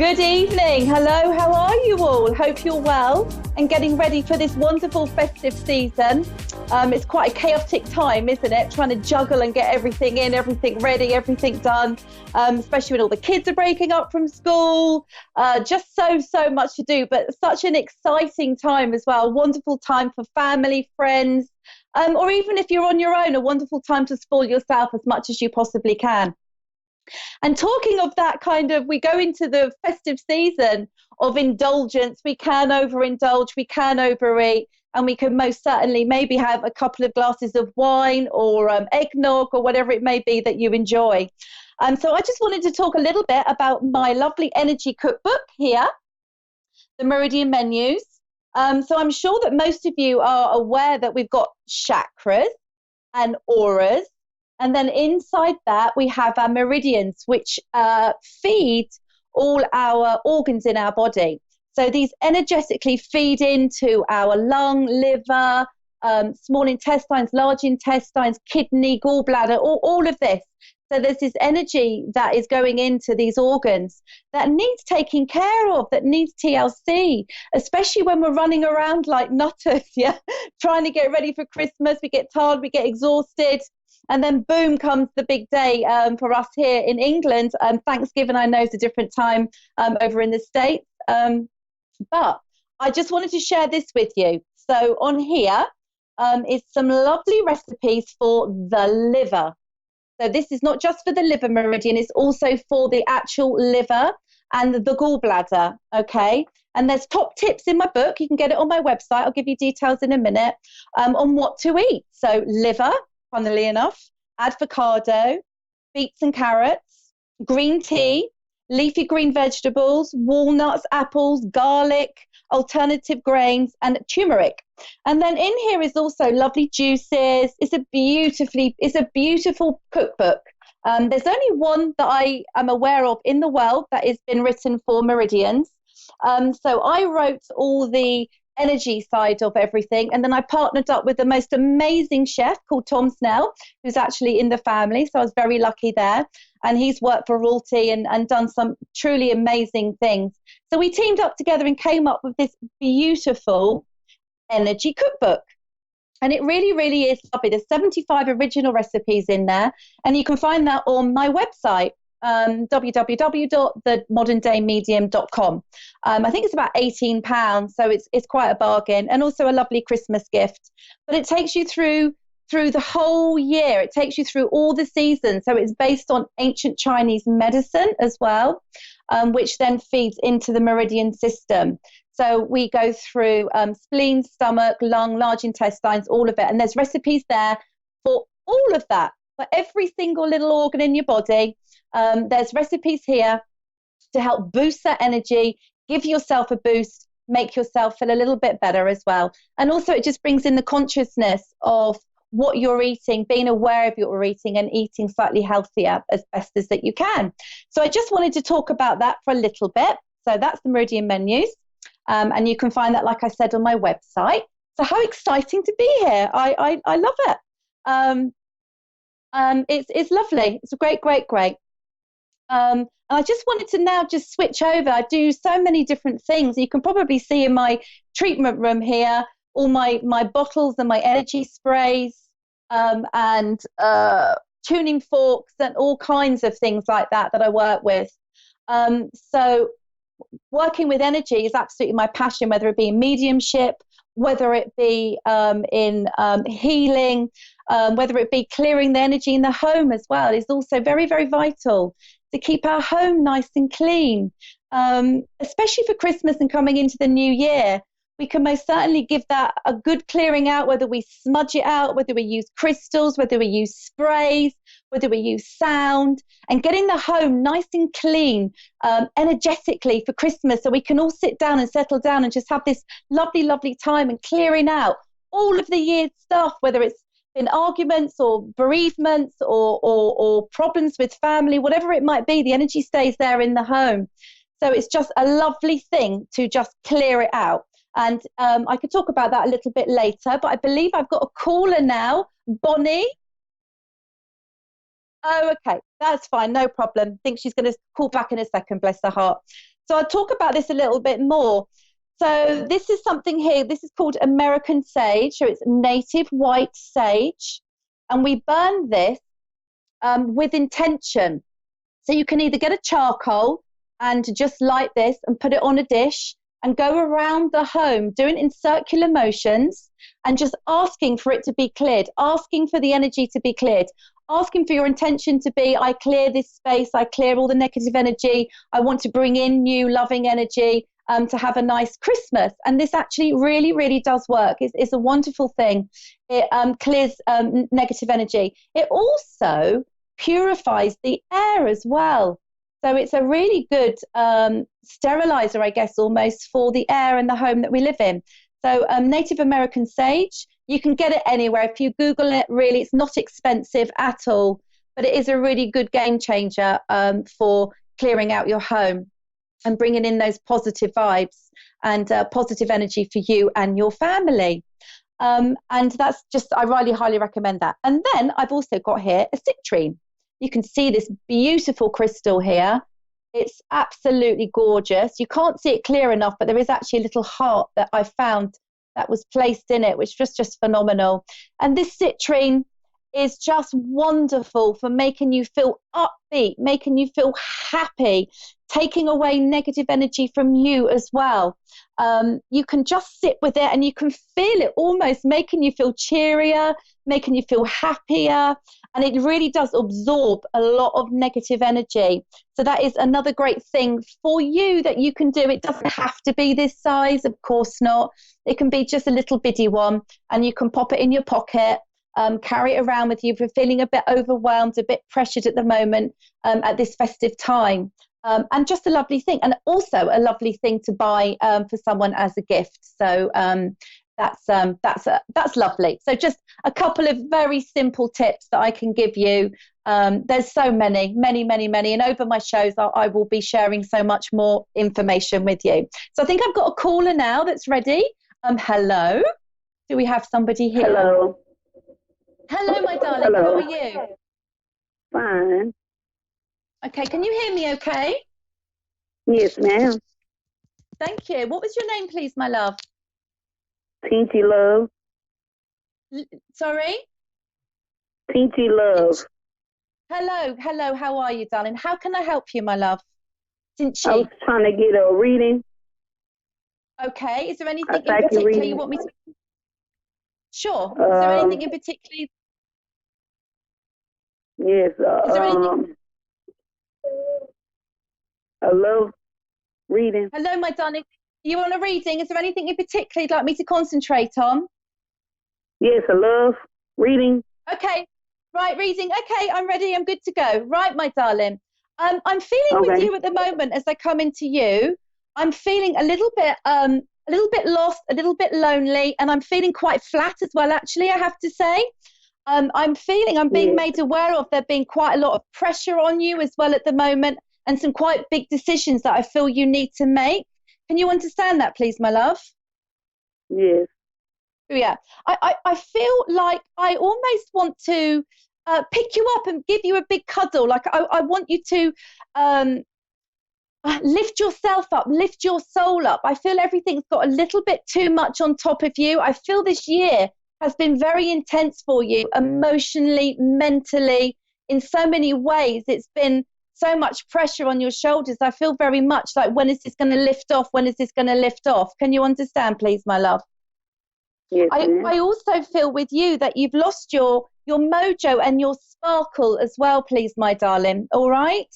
Good evening. Hello, how are you all? Hope you're well and getting ready for this wonderful festive season. It's quite a chaotic time, isn't it? Trying to juggle and get everything in, everything ready, everything done, especially when all the kids are breaking up from school. Just so much to do, but such an exciting time as well. Wonderful time for family, friends, or even if you're on your own, a wonderful time to spoil yourself as much as you possibly can. And talking of that we go into the festive season of indulgence. We can overindulge, we can overeat, and we can most certainly maybe have a couple of glasses of wine or eggnog or whatever it may be that you enjoy. So I just wanted to talk a little bit about my lovely energy cookbook here, the Meridian Menus. So I'm sure that most of you are aware that we've got chakras and auras. And then inside that, we have our meridians, which feed all our organs in our body. So these energetically feed into our lung, liver, small intestines, large intestines, kidney, gallbladder, all of this. So there's this energy that is going into these organs that needs taking care of, that needs TLC, especially when we're running around like nutters, trying to get ready for Christmas. We get tired, we get exhausted. And then boom comes the big day for us here in England. Thanksgiving, I know, is a different time over in the States. But I just wanted to share this with you. So on here is some lovely recipes for the liver. So this is not just for the liver meridian, it's also for the actual liver and the gallbladder, okay? And there's top tips in my book. You can get it on my website. I'll give you details in a minute on what to eat. So liver, funnily enough, avocado, beets and carrots, green tea, leafy green vegetables, walnuts, apples, garlic, alternative grains, and turmeric. And then in here is also lovely juices. It's a beautiful cookbook. There's only one that I am aware of in the world that has been written for meridians. So I wrote all the energy side of everything, and then I partnered up with the most amazing chef called Tom Snell, who's actually in the family, so I was very lucky there, and he's worked for royalty and done some truly amazing things. So we teamed up together and came up with this beautiful energy cookbook, and it really is lovely. There's 75 original recipes in there, and you can find that on my website, www.themoderndaymedium.com. I think it's about £18, so it's quite a bargain, and also a lovely Christmas gift. But it takes you through the whole year. It takes you through all the seasons. So it's based on ancient Chinese medicine as well, which then feeds into the meridian system. So we go through spleen, stomach, lung, large intestines, all of it. And there's recipes there for all of that, for every single little organ in your body. There's recipes here to help boost that energy, give yourself a boost, make yourself feel a little bit better as well. And also it just brings in the consciousness of what you're eating, being aware of what you're eating and eating slightly healthier as best as that you can. So I just wanted to talk about that for a little bit. So that's the Meridian Menus. And you can find that, like I said, on my website. So how exciting to be here. I love it. It's lovely. It's a great. And I just wanted to now just switch over. I do so many different things. You can probably see in my treatment room here, all my bottles and my energy sprays and tuning forks and all kinds of things like that I work with. So working with energy is absolutely my passion, whether it be in mediumship, whether it be in healing, whether it be clearing the energy in the home as well, is also very, very vital to keep our home nice and clean, especially for Christmas and coming into the new year. We can most certainly give that a good clearing out, whether we smudge it out, whether we use crystals, whether we use sprays, whether we use sound, and getting the home nice and clean energetically for Christmas, so we can all sit down and settle down and just have this lovely, lovely time and clearing out all of the year's stuff, whether it's been arguments or bereavements or problems with family, whatever it might be, the energy stays there in the home. So it's just a lovely thing to just clear it out. And I could talk about that a little bit later, but I believe I've got a caller now. Bonnie? Oh, okay. That's fine. No problem. I think she's going to call back in a second, bless her heart. So I'll talk about this a little bit more. So this is something here. This is called American sage. So it's native white sage. And we burn this with intention. So you can either get a charcoal and just light this and put it on a dish and go around the home, doing it in circular motions and just asking for it to be cleared, asking for the energy to be cleared, asking for your intention to be, I clear this space, I clear all the negative energy, I want to bring in new loving energy to have a nice Christmas. And this actually really, really does work. It's a wonderful thing. It clears negative energy. It also purifies the air as well. So it's a really good sterilizer, I guess, almost for the air and the home that we live in. So Native American sage, you can get it anywhere. If you Google it, really, it's not expensive at all, but it is a really good game changer for clearing out your home and bringing in those positive vibes and positive energy for you and your family. And that's just, I really highly recommend that. And then I've also got here a citrine. You can see this beautiful crystal here. It's absolutely gorgeous. You can't see it clear enough, but there is actually a little heart that I found that was placed in it, which was just phenomenal. And this citrine is just wonderful for making you feel upbeat, making you feel happy, taking away negative energy from you as well. You can just sit with it and you can feel it almost making you feel cheerier, making you feel happier. And it really does absorb a lot of negative energy. So that is another great thing for you that you can do. It doesn't have to be this size, of course not. It can be just a little bitty one and you can pop it in your pocket. Carry it around with you if you're feeling a bit overwhelmed, a bit pressured at the moment at this festive time. And just a lovely thing, and also a lovely thing to buy for someone as a gift. So that's lovely. So just a couple of very simple tips that I can give you. There's so many, and over my shows I will be sharing so much more information with you. So I think I've got a caller now that's ready. Hello. Do we have somebody here? Hello. Hello, my darling. Hello. How are you? Fine. Okay, can you hear me okay? Yes, ma'am. Thank you. What was your name, please, my love? Peachy Love. Sorry? Peachy Love. Hello. How are you, darling? How can I help you, my love? I was trying to get a reading. Okay. Is there anything in psychic particular reading. you want me to? Sure. Is there anything in particular? Yes. Is there anything? A love reading. Hello, my darling. You want a reading? Is there anything in particular you'd like me to concentrate on? Yes, a love reading. Okay. Right, reading. Okay, I'm ready. I'm good to go. Right, my darling. I'm feeling with you at the moment as I come into you. I'm feeling a little bit lost, a little bit lonely, and I'm feeling quite flat as well, actually, I have to say. I'm feeling I'm being made aware of there being quite a lot of pressure on you as well at the moment, and some quite big decisions that I feel you need to make. Can you understand that, please, my love? Yes. Yeah. I feel like I almost want to pick you up and give you a big cuddle. Like I want you to lift yourself up, lift your soul up. I feel everything's got a little bit too much on top of you. I feel this year has been very intense for you, emotionally, mentally, in so many ways. It's been so much pressure on your shoulders. I feel very much like, when is this going to lift off? When is this going to lift off? Can you understand, please, my love? Yes, I also feel with you that you've lost your mojo and your sparkle as well, please, my darling. All right?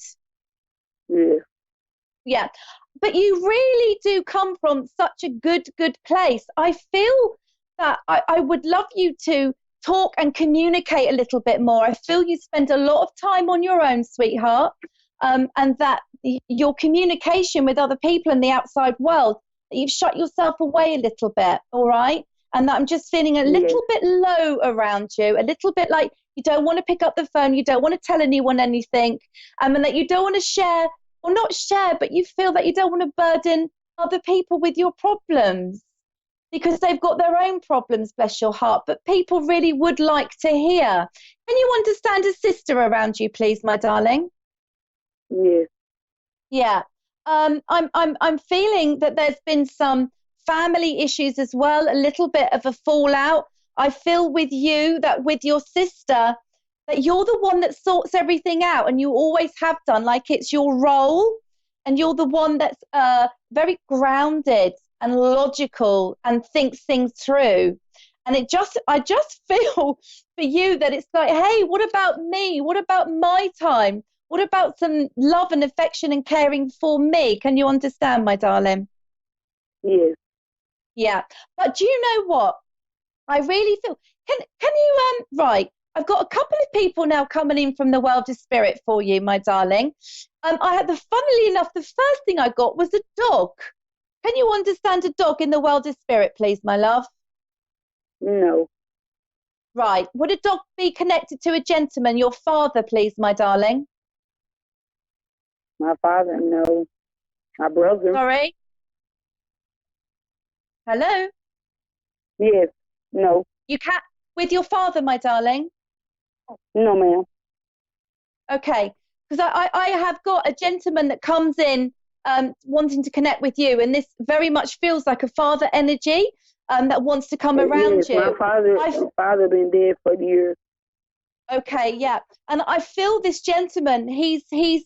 Yes. Yeah. But you really do come from such a good place. I feel that I would love you to talk and communicate a little bit more. I feel you spend a lot of time on your own, sweetheart, and that your communication with other people in the outside world, that you've shut yourself away a little bit, all right? And that I'm just feeling a little bit low around you, a little bit like you don't want to pick up the phone, you don't want to tell anyone anything, and that you don't want to share, or not share, but you feel that you don't want to burden other people with your problems, because they've got their own problems, bless your heart, but people really would like to hear. Can you understand a sister around you, please, my darling? Yes. Yeah. I'm feeling that there's been some family issues as well, a little bit of a fallout. I feel with you that with your sister, that you're the one that sorts everything out, and you always have done, like it's your role, and you're the one that's very grounded and logical and thinks things through. And I just feel for you that it's like, hey, what about me? What about my time? What about some love and affection and caring for me? Can you understand, my darling? Yes. Yeah. But do you know what? I really feel, can you, right, I've got a couple of people now coming in from the world of spirit for you, my darling. Funnily enough, the first thing I got was a dog. Can you understand a dog in the world of spirit, please, my love? No. Right. Would a dog be connected to a gentleman, your father, please, my darling? My father, no. My brother. Sorry? Hello? Yes. No. You can't, with your father, my darling? No, ma'am. Okay. Because I have got a gentleman that comes in wanting to connect with you, and this very much feels like a father energy that wants to come around Yes, you. my father been dead for years. Okay, yeah. And I feel this gentleman, he felt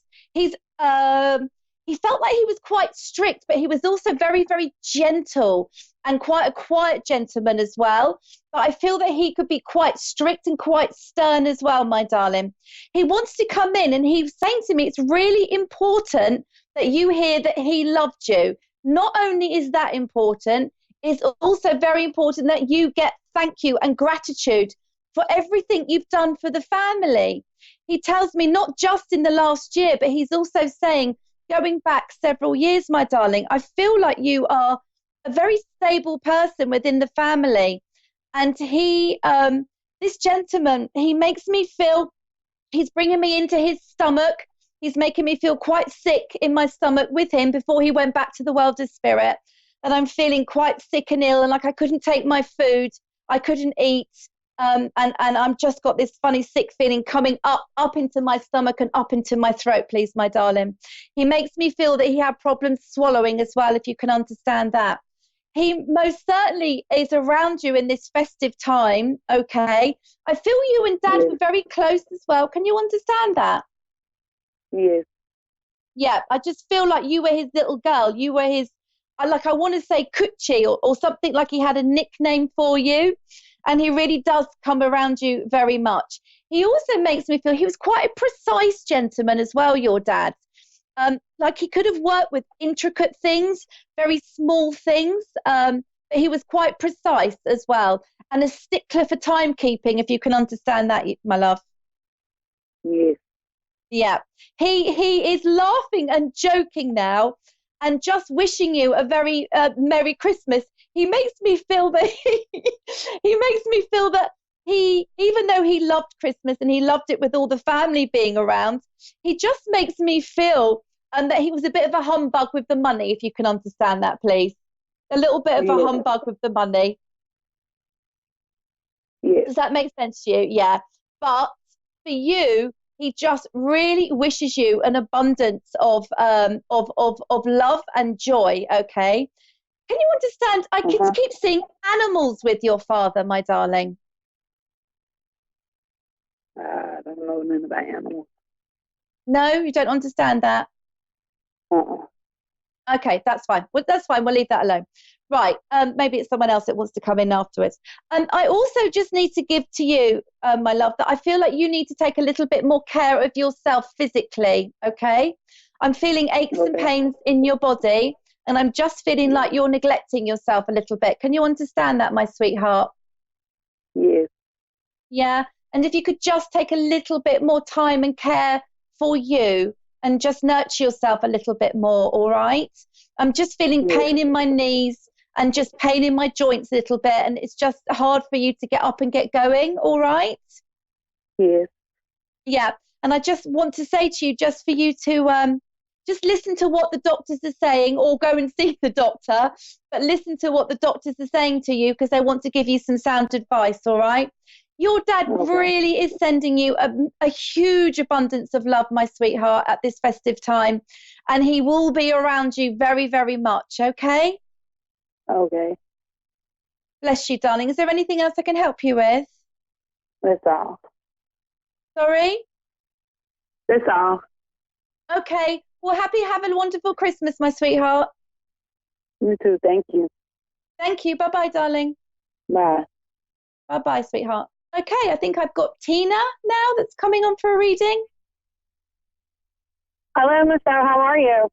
like he was quite strict, but he was also very, very gentle and quite a quiet gentleman as well. But I feel that he could be quite strict and quite stern as well, my darling. He wants to come in, and he was saying to me, it's really important that you hear that he loved you. Not only is that important, it's also very important that you get thank you and gratitude for everything you've done for the family. He tells me not just in the last year, but he's also saying, going back several years, my darling, I feel like you are a very stable person within the family. And this gentleman, he makes me feel, he's bringing me into his stomach. He's making me feel quite sick in my stomach with him before he went back to the world of spirit. And I'm feeling quite sick and ill, and like I couldn't take my food. I couldn't eat. And I'm just got this funny sick feeling coming up into my stomach and up into my throat, please, my darling. He makes me feel that he had problems swallowing as well, if you can understand that. He most certainly is around you in this festive time, okay? I feel you and Dad were very close as well. Can you understand that? Yes. Yeah, I just feel like you were his little girl. You were his, I want to say Coochie or something, like he had a nickname for you. And he really does come around you very much. He also makes me feel he was quite a precise gentleman as well, your dad. Like he could have worked with intricate things, very small things, but he was quite precise as well. And a stickler for timekeeping, if you can understand that, my love. Yes. Yeah. He is laughing and joking now and just wishing you a very Merry Christmas. He makes me feel that he, even though he loved Christmas and he loved it with all the family being around, he just makes me feel that he was a bit of a humbug with the money, if you can understand that, please. A little bit of a humbug with the money. Yes. Does that make sense to you? Yeah. But for you, he just really wishes you an abundance of love and joy, okay? Can you understand? I keep seeing animals with your father, my darling. I don't know nothing about animals. No, you don't understand that? Okay, that's fine. Well, that's fine. We'll leave that alone. Right. Maybe it's someone else that wants to come in afterwards. I also just need to give to you, my love, that I feel like you need to take a little bit more care of yourself physically, okay? I'm feeling aches and pains in your body, and I'm just feeling like you're neglecting yourself a little bit. Can you understand that, my sweetheart? Yes. Yeah. And if you could just take a little bit more time and care for you and just nurture yourself a little bit more, all right? I'm just feeling pain in my knees and just pain in my joints a little bit, and it's just hard for you to get up and get going, all right? Yes. Yeah. And I just want to say to you, just for you to just listen to what the doctors are saying, or go and see the doctor, but listen to what the doctors are saying to you, because they want to give you some sound advice, all right? Your dad Okay. really is sending you a huge abundance of love, my sweetheart, at this festive time. And he will be around you very, very much, okay? Okay. Bless you, darling. Is there anything else I can help you with? That's all. Sorry? That's all. Okay. Well, have a wonderful Christmas, my sweetheart. You too. Thank you. Thank you. Bye-bye, darling. Bye. Bye-bye, sweetheart. Okay, I think I've got Tina now that's coming on for a reading. Hello, Michelle. How are you?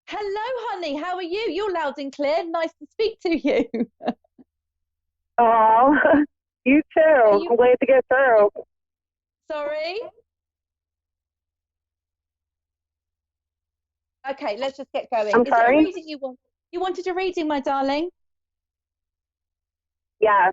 Hello, honey. How are you? You're loud and clear. Nice to speak to you. Oh, you too. I'm glad to get through. Sorry? Okay, let's just get going. I'm Is sorry? it a reading you want? You wanted a reading, my darling? Yeah.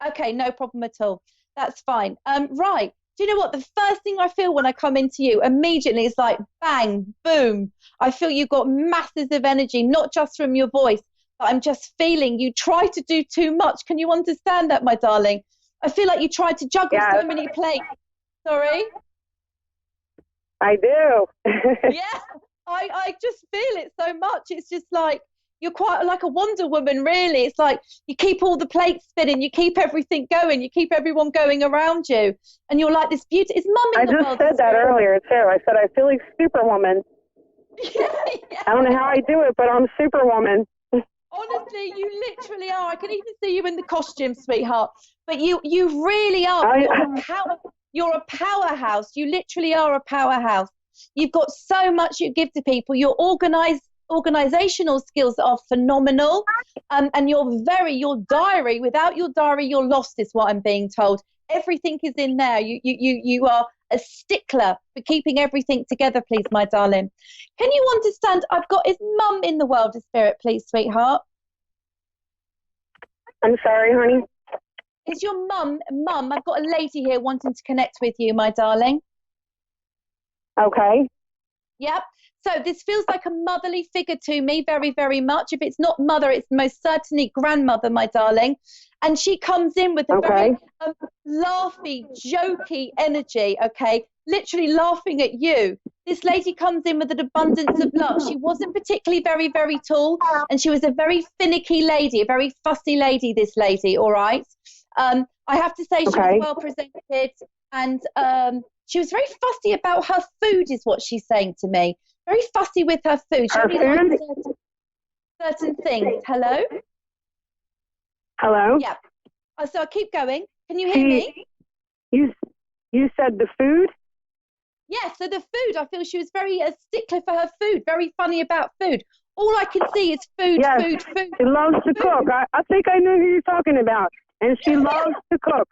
Okay, no problem at all. That's fine. Right. Do you know what? The first thing I feel when I come into you immediately is like bang, boom. I feel you've got masses of energy, not just from your voice, but I'm just feeling you try to do too much. Can you understand that, my darling? I feel like you try to juggle Yes. so many plates. Sorry? I do. Yeah, I just feel it so much. It's just like you're quite like a Wonder Woman, really. It's like you keep all the plates spinning, you keep everything going, you keep everyone going around you, and you're like this beauty. Is mum in I the just world? said that earlier, too. I said I feel like Superwoman. Yeah. I don't know how I do it, but I'm Superwoman. Honestly, you literally are. I can even see you in the costume, sweetheart. But you really are. You're a powerhouse. You literally are a powerhouse. You've got so much you give to people. Your organizational skills are phenomenal. And your diary, without your diary, you're lost, is what I'm being told. Everything is in there. You are a stickler for keeping everything together, please, my darling. Can you understand? Is mum in the world of spirit, please, sweetheart? I'm sorry, honey. Is your mum, I've got a lady here wanting to connect with you, my darling. Okay. Yep. So this feels like a motherly figure to me, very, very much. If it's not mother, it's most certainly grandmother, my darling. And she comes in with a very laughy, jokey energy, okay? Literally laughing at you. This lady comes in with an abundance of love. She wasn't particularly very, very tall, and she was a very finicky lady, a very fussy lady, this lady, all right? I have to say she was well presented, and she was very fussy about her food, is what she's saying to me. Very fussy with her food. She only likes certain things. Hello? Hello? Yeah. So I keep going. Can you hear me? You said the food? Yeah, so the food, I feel she was very a stickler for her food, very funny about food. All I can see is food, Yes. food. She loves to cook. I think I know who you're talking about. And she loves to cook.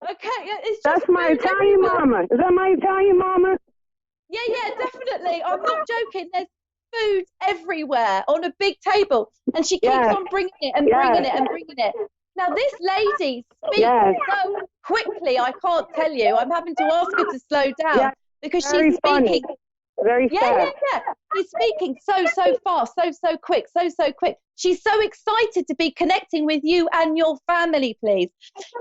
Okay, it's just That's my food Italian everywhere. mama. Is that my Italian mama? Yeah, definitely. I'm not joking. There's food everywhere on a big table, and she keeps on bringing it and bringing it and bringing it. Now, this lady speaks so quickly, I can't tell you. I'm having to ask her to slow down because Very she's funny. speaking. Very fast. Yeah. She's speaking so fast, so quick, so quick. She's so excited to be connecting with you and your family, please.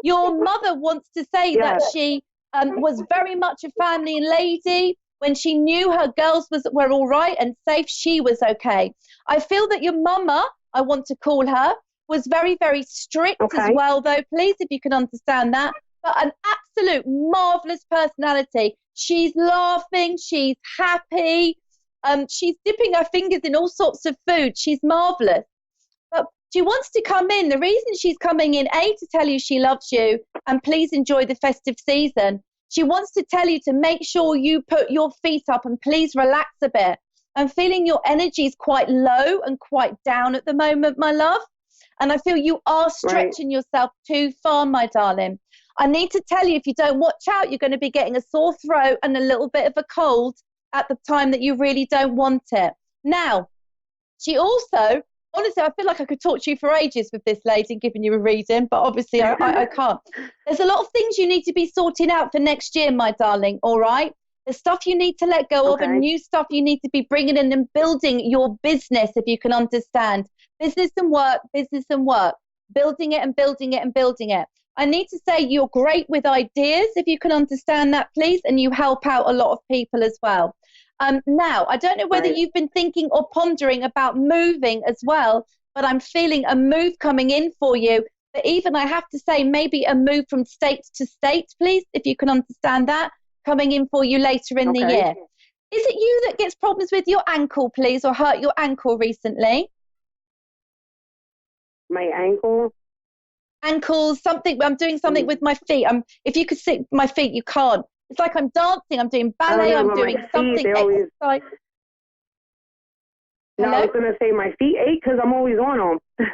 Your mother wants to say that she was very much a family lady. When she knew her girls were all right and safe, she was okay. I feel that your mama, I want to call her, was very, very strict as well, though, please, if you can understand that. But an absolute marvelous personality. She's laughing, she's happy, she's dipping her fingers in all sorts of food. She's marvelous. But she wants to come in. The reason she's coming in, A, to tell you she loves you and please enjoy the festive season. She wants to tell you to make sure you put your feet up and please relax a bit. I'm feeling your energy is quite low and quite down at the moment, my love. And I feel you are stretching yourself too far, my darling. I need to tell you, if you don't watch out, you're going to be getting a sore throat and a little bit of a cold at the time that you really don't want it. Now, she also, honestly, I feel like I could talk to you for ages with this lady and giving you a reading, but obviously I can't. There's a lot of things you need to be sorting out for next year, my darling, all right? There's stuff you need to let go of and new stuff you need to be bringing in and building your business, if you can understand. Business and work, building it and building it and building it. I need to say you're great with ideas, if you can understand that, please, and you help out a lot of people as well. Now, I don't know whether Right. you've been thinking or pondering about moving as well, but I'm feeling a move coming in for you. But even I have to say, maybe a move from state to state, please, if you can understand that, coming in for you later in the Okay. year. Is it you that gets problems with your ankle, please, or hurt your ankle recently? My ankle. Ankles, something. I'm doing something with my feet. If you could see my feet, you can't. It's like I'm dancing. I'm doing I don't ballet. know, I'm but my doing feet, something they always. exercise. No, I Hello? was gonna say my feet ache because I'm always on them.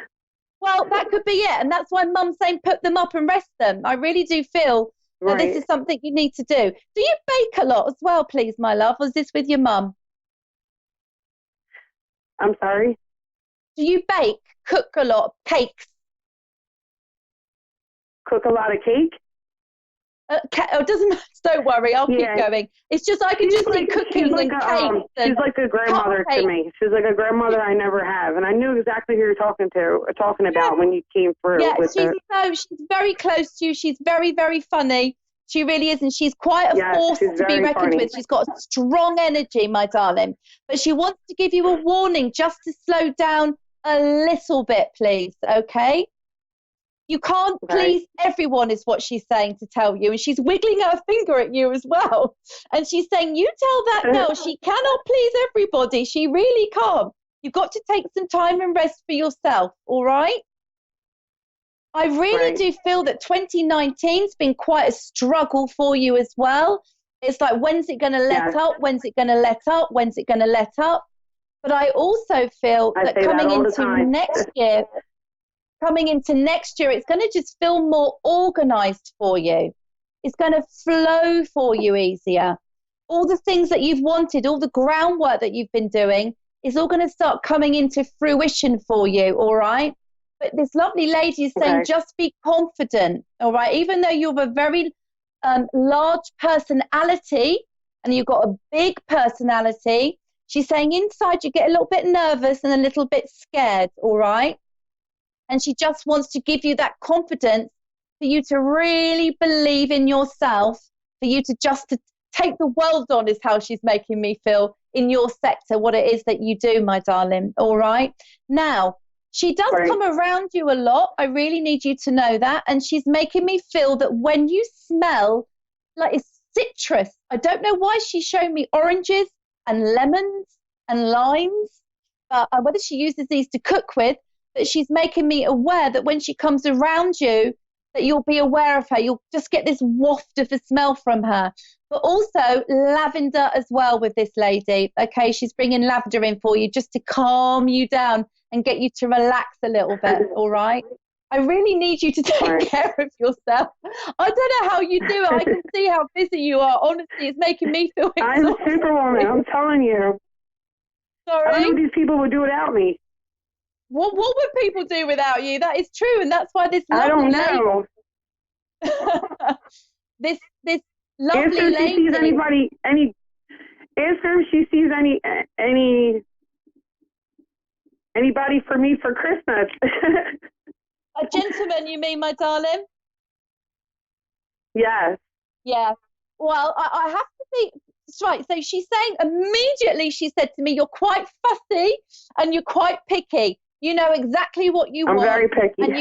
Well, that could be it, and that's why Mum's saying put them up and rest them. I really do feel that this Right. is something you need to do. Do you bake a lot as well, please, my love? Or is this with your mum? I'm sorry. Do you bake, cook a lot, cakes? Cook a lot of cake. Oh, doesn't matter. Don't worry, I'll Yeah. keep going. It's just I can just see cooking she's like and a, cakes. she's like a grandmother to cupcakes. me. She's like a grandmother I never have, and I knew exactly who you're talking about when you came through Yeah, with it. she's very close to you. She's very, very funny. She really is, and she's quite a Yes, force she's to be very reckoned funny. with. She's got strong energy, my darling. But she wants to give you a warning just to slow down a little bit, please, okay? You can't Okay. please everyone is what she's saying to tell you. And she's wiggling her finger at you as well. And she's saying, you tell that girl she cannot please everybody. She really can't. You've got to take some time and rest for yourself, all right? I really Right. do feel that 2019's been quite a struggle for you as well. It's like, when's it going to let Yes. up? When's it going to let up? When's it going to let up? But I also feel I that say that coming all the into time. next year, it's going to just feel more organized for you. It's going to flow for you easier. All the things that you've wanted, all the groundwork that you've been doing is all going to start coming into fruition for you, all right? But this lovely lady is saying, Okay. just be confident, all right? Even though you have a very large personality and you've got a big personality, she's saying inside you get a little bit nervous and a little bit scared, all right? And she just wants to give you that confidence for you to really believe in yourself, for you to just to take the world on, is how she's making me feel in your sector, what it is that you do, my darling. All right. Now, she does Right. come around you a lot. I really need you to know that. And she's making me feel that when you smell like it's citrus, I don't know why she's showing me oranges and lemons and limes, whether she uses these to cook with, but she's making me aware that when she comes around you, that you'll be aware of her. You'll just get this waft of a smell from her. But also lavender as well with this lady. Okay, she's bringing lavender in for you just to calm you down and get you to relax a little bit, all right? I really need you to take Right. care of yourself. I don't know how you do it. I can see how busy you are. Honestly, it's making me feel I'm a exhausted. superwoman. I'm telling you. I don't know Sorry. what these people would do without me. What would people do without you? That is true, and that's why this I lovely don't know. this Ask lovely her if she sees lady. Ask her if she sees anybody for me for Christmas. A gentleman, you mean, my darling? Yes. Yeah. Well, I have to be that's right. So she's saying immediately, she said to me, you're quite fussy and you're quite picky. You know exactly what you I'm want. very picky. And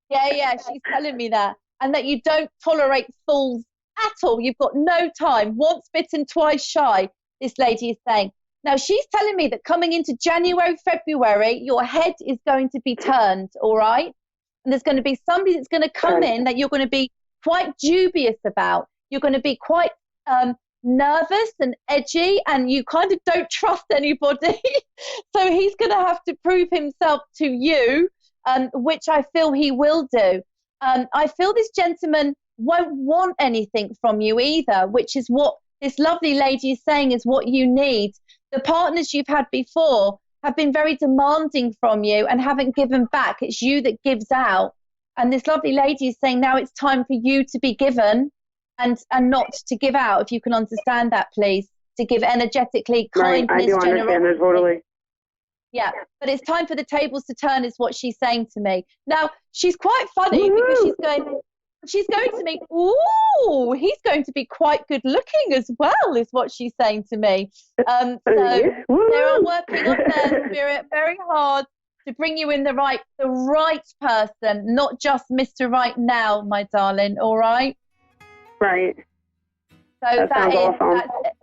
yeah, she's telling me that. And that you don't tolerate fools at all. You've got no time. Once bitten, twice shy, this lady is saying. Now, she's telling me that coming into January, February, your head is going to be turned, all right? And there's going to be somebody that's going to come in that you're going to be quite dubious about. You're going to be quite nervous and edgy, and you kind of don't trust anybody. So he's going to have to prove himself to you, which I feel he will do. I feel this gentleman won't want anything from you either, which is what this lovely lady is saying is what you need. The partners you've had before have been very demanding from you and haven't given back. It's you that gives out. And this lovely lady is saying now it's time for you to be given and not to give out, if you can understand that, please. To give energetically, Right, kindness, I do understand that totally. Yeah, but it's time for the tables to turn is what she's saying to me. Now, she's quite funny because she's going, She's going to me, ooh, he's going to be quite good looking as well, is what she's saying to me. So they're working on their spirit very hard to bring you in the right person, not just Mr. Right Now, my darling, all right? Right. So sounds awesome. That's it.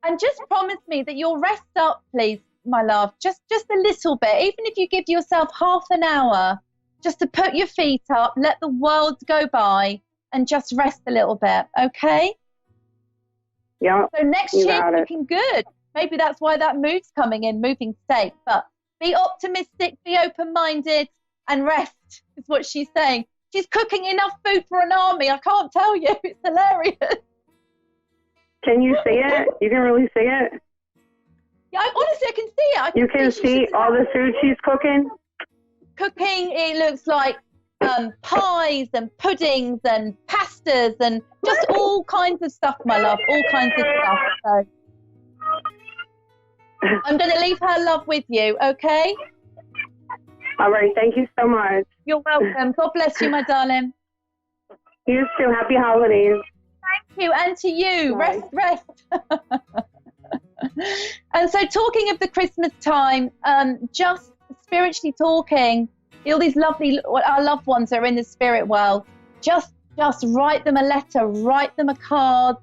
And just promise me that you'll rest up, please, my love, just a little bit, even if you give yourself half an hour, just to put your feet up, let the world go by, and just rest a little bit, okay? Yeah. So next year, looking good. Maybe that's why that move's coming in, moving state. But be optimistic, be open-minded, and rest, is what she's saying. She's cooking enough food for an army, I can't tell you. It's hilarious. Can you see it? You can really see it? Yeah, honestly, I can see it. You can see all the food she's cooking? Cooking, it looks like pies and puddings and pastas and just all kinds of stuff, my love, all kinds of stuff. So I'm going to leave her love with you, okay? All right, thank you so much. You're welcome. God bless you, my darling. You too. Happy holidays. Thank you, and to you. Bye. Rest. And so talking of the Christmas time, just spiritually talking, all these lovely, our loved ones are in the spirit world, just write them a letter, write them a card,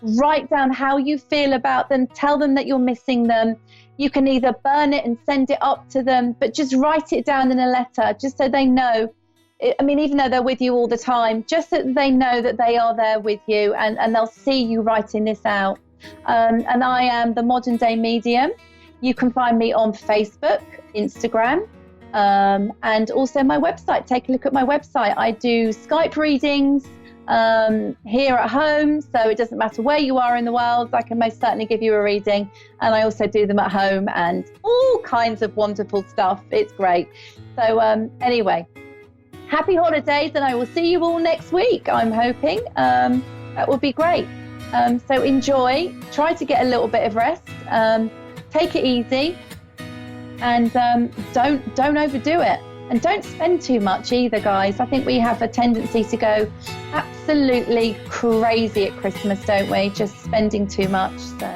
write down how you feel about them, tell them that you're missing them. You can either burn it and send it up to them, but just write it down in a letter, just so they know. I mean, even though they're with you all the time, just so they know that they are there with you, and they'll see you writing this out. And I am the Modern Day Medium. You can find me on Facebook, Instagram, and also my website. Take a look at my website. I do Skype readings here at home, so it doesn't matter where you are in the world. I can most certainly give you a reading, and I also do them at home and all kinds of wonderful stuff. It's great. So anyway, happy holidays, and I will see you all next week, I'm hoping. That will be great. So enjoy, try to get a little bit of rest, take it easy, and don't overdo it. And don't spend too much either, guys. I think we have a tendency to go absolutely crazy at Christmas, don't we? Just spending too much. So.